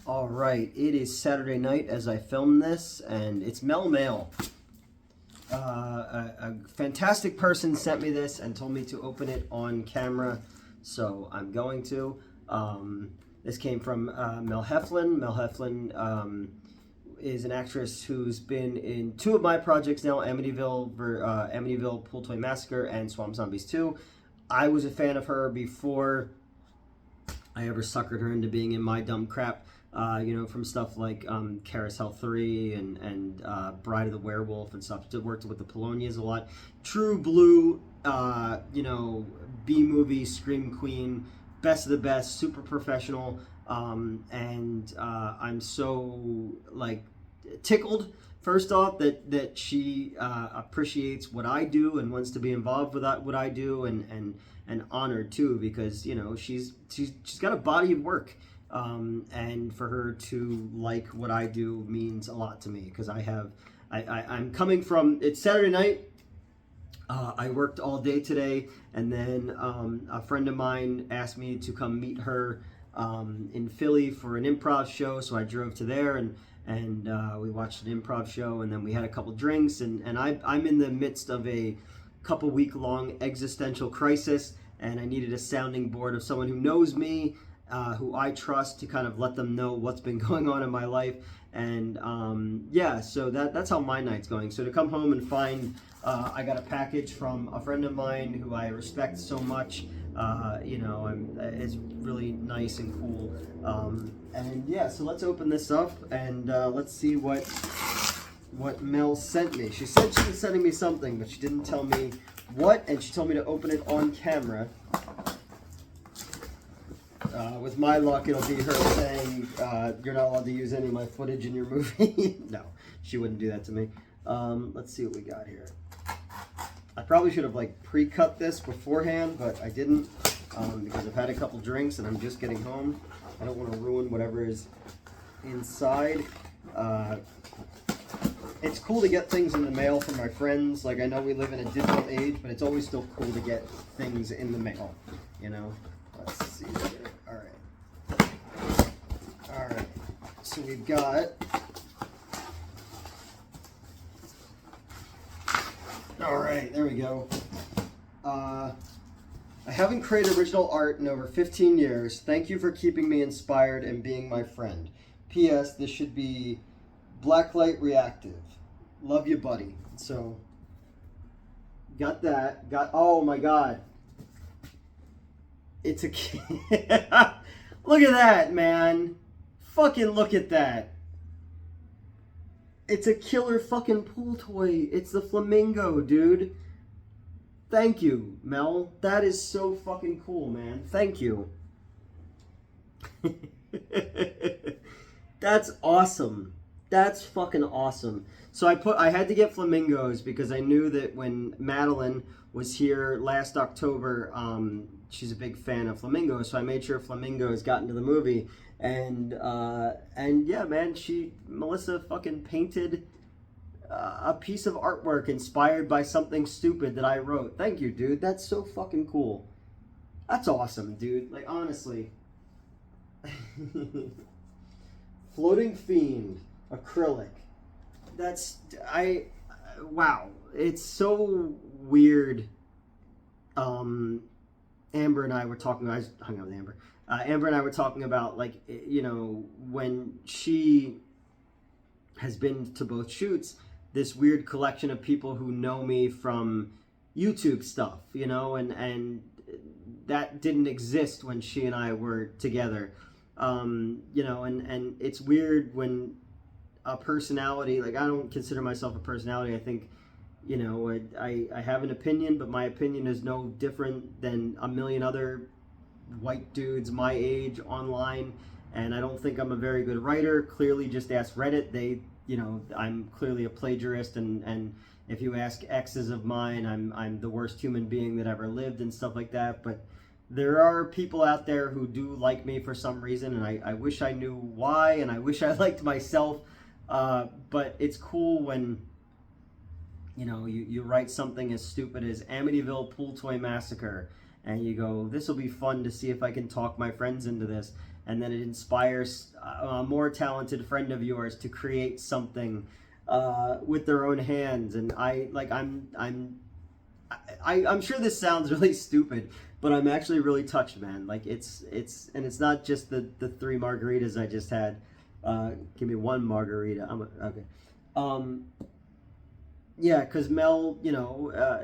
All right, it is Saturday night as I film this, and it's Mel Mail. A fantastic person sent me this and told me to open it on camera, so I'm going to. This came from Mel Heflin. Mel Heflin is an actress who's been in two of my projects now, Amityville Pool Toy Massacre and Swamp Zombies 2. I was a fan of her before I ever suckered her into being in my dumb crap. From stuff like Carousel 3 and Bride of the Werewolf and stuff. Worked with the Polonias a lot. True blue, B-movie, scream queen, best of the best, super professional. I'm so, tickled, first off, that she appreciates what I do and wants to be involved with what I do, and honored, too, because, she's got a body of work. And for her to like what I do means a lot to me, because I'm coming from, it's Saturday night. I worked all day today, and then a friend of mine asked me to come meet her in Philly for an improv show, so I drove to there, and we watched an improv show, and then we had a couple drinks, and I'm in the midst of a couple week-long existential crisis, and I needed a sounding board of someone who knows me, who I trust, to kind of let them know what's been going on in my life. And so that's how my night's going. So to come home and find I got a package from a friend of mine who I respect so much, it's really nice and cool. So let's open this up, and let's see what Mel sent me. She said she was sending me something, but she didn't tell me what, and she told me to open it on camera. With my luck, it'll be her saying, you're not allowed to use any of my footage in your movie. No, she wouldn't do that to me. Let's see what we got here. I probably should have pre-cut this beforehand, but I didn't, because I've had a couple drinks and I'm just getting home. I don't want to ruin whatever is inside. It's cool to get things in the mail from my friends. I know we live in a digital age, but it's always still cool to get things in the mail, Let's see here. All right. So we've got. All right, there we go. I haven't created original art in over 15 years. Thank you for keeping me inspired and being my friend. P.S. This should be blacklight reactive. Love you, buddy. So, got that. Oh my God. It's a look at that, man. Fucking look at that. It's a killer fucking pool toy. It's the flamingo, dude. Thank you, Mel. That is so fucking cool, man. Thank you. That's awesome. That's fucking awesome. So I had to get flamingos because I knew that when Madeline was here last October, she's a big fan of flamingos, so I made sure flamingos got into the movie. And yeah, man, Melissa fucking painted a piece of artwork inspired by something stupid that I wrote. Thank you, dude. That's so fucking cool. That's awesome, dude. Honestly. Floating Fiend, acrylic. Wow. It's so weird. Amber and I were talking, I hung out with Amber. Amber and I were talking about, when she has been to both shoots, this weird collection of people who know me from YouTube stuff, and that didn't exist when she and I were together. And it's weird when a personality, I don't consider myself a personality. I think, I have an opinion, but my opinion is no different than a million other white dudes my age online, and I don't think I'm a very good writer. Clearly, just ask Reddit. I'm clearly a plagiarist, and if you ask exes of mine, I'm the worst human being that ever lived and stuff like that. But there are people out there who do like me for some reason, and I wish I knew why, and I wish I liked myself. But it's cool when you write something as stupid as Amityville Pool Toy Massacre, and you go, this will be fun to see if I can talk my friends into this. and then it inspires a more talented friend of yours to create something with their own hands. And I'm sure this sounds really stupid, but I'm actually really touched, man. Like it's not just the 3 margaritas I just had. Give me 1 margarita. Okay. Yeah, because Mel,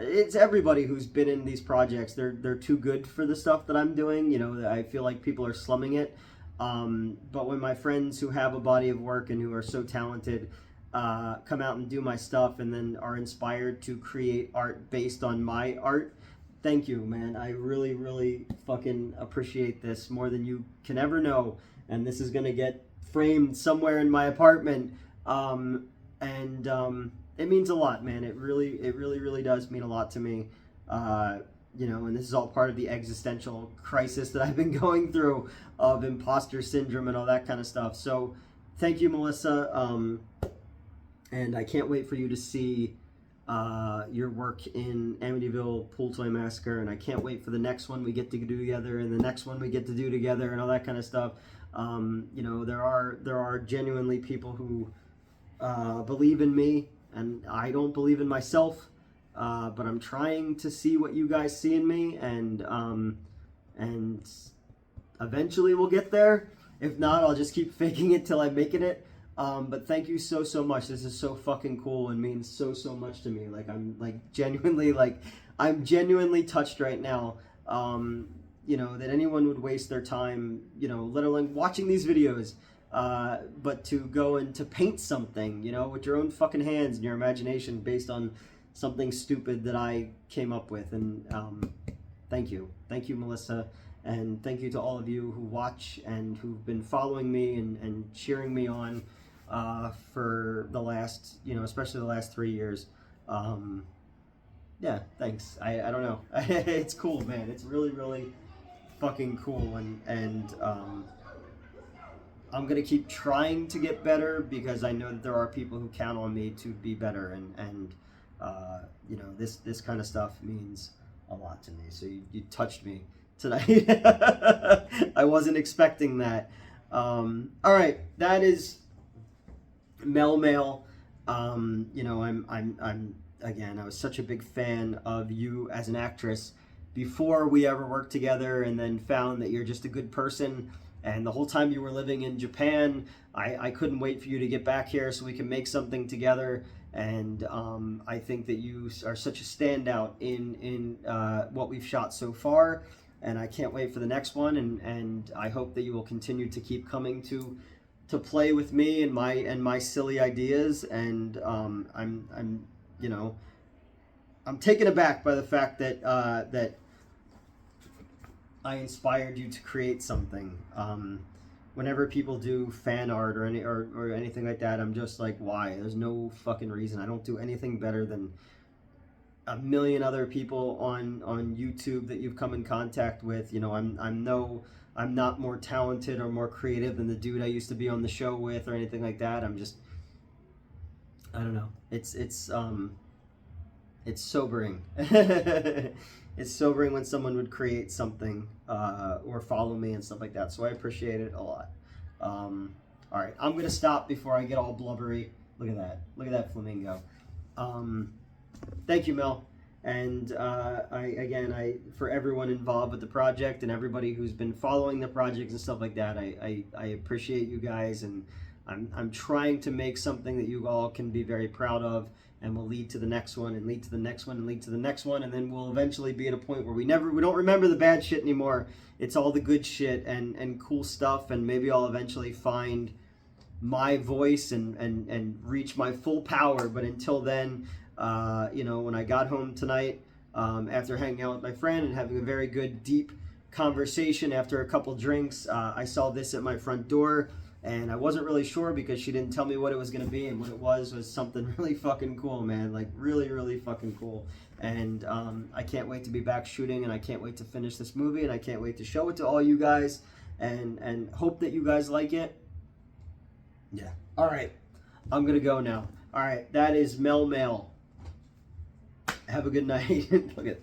it's everybody who's been in these projects. They're too good for the stuff that I'm doing. I feel like people are slumming it. But when my friends who have a body of work and who are so talented come out and do my stuff and then are inspired to create art based on my art, thank you, man. I really, really fucking appreciate this more than you can ever know. And this is gonna get framed somewhere in my apartment. It means a lot, man. It really, really does mean a lot to me. And this is all part of the existential crisis that I've been going through of imposter syndrome and all that kind of stuff. So thank you, Melissa. And I can't wait for you to see your work in Amityville Pool Toy Massacre, and I can't wait for the next one we get to do together, and the next one we get to do together, and all that kind of stuff. There are genuinely people who believe in me, and I don't believe in myself, but I'm trying to see what you guys see in me, and eventually we'll get there. If not, I'll just keep faking it till I'm making it. But thank you so much. This is so fucking cool and means so much to me. I'm genuinely touched right now. That anyone would waste their time, let alone watching these videos, but to go and to paint something, with your own fucking hands and your imagination based on something stupid that I came up with. And thank you, Melissa, and thank you to all of you who watch and who've been following me and cheering me on for the last, especially the last 3 years. Yeah, thanks. I don't know. It's cool, man. It's really fucking cool, and I'm gonna keep trying to get better because I know that there are people who count on me to be better, and this kind of stuff means a lot to me. So you touched me tonight. I wasn't expecting that. All right, that is Mel Mail. I'm again, I was such a big fan of you as an actress before we ever worked together, and then found that you're just a good person. And the whole time you were living in Japan, I couldn't wait for you to get back here so we can make something together. And I think that you are such a standout in what we've shot so far. And I can't wait for the next one. And I hope that you will continue to keep coming to play with me and my silly ideas. And I'm taken aback by the fact that that I inspired you to create something. Whenever people do fan art or anything like that, I'm just like, why? There's no fucking reason. I don't do anything better than a million other people on YouTube that you've come in contact with. I'm not more talented or more creative than the dude I used to be on the show with or anything like that. I don't know. It's sobering. It's sobering when someone would create something or follow me and stuff like that. So I appreciate it a lot. All right, I'm gonna stop before I get all blubbery. Look at that. Look at that flamingo. Thank you, Mel. And I for everyone involved with the project and everybody who's been following the project and stuff like that, I appreciate you guys, and I'm trying to make something that you all can be very proud of, and will lead to the next one and lead to the next one and lead to the next one, and then we'll eventually be at a point where we don't remember the bad shit anymore. It's all the good shit and cool stuff, and maybe I'll eventually find my voice and reach my full power. But until then, when I got home tonight, after hanging out with my friend and having a very good deep conversation after a couple drinks, I saw this at my front door. And I wasn't really sure because she didn't tell me what it was going to be, and what it was something really fucking cool, man. Like, really fucking cool. And I can't wait to be back shooting, and I can't wait to finish this movie, and I can't wait to show it to all you guys, and hope that you guys like it. Yeah. All right. I'm going to go now. All right. That is Mel Mail. Have a good night. Look at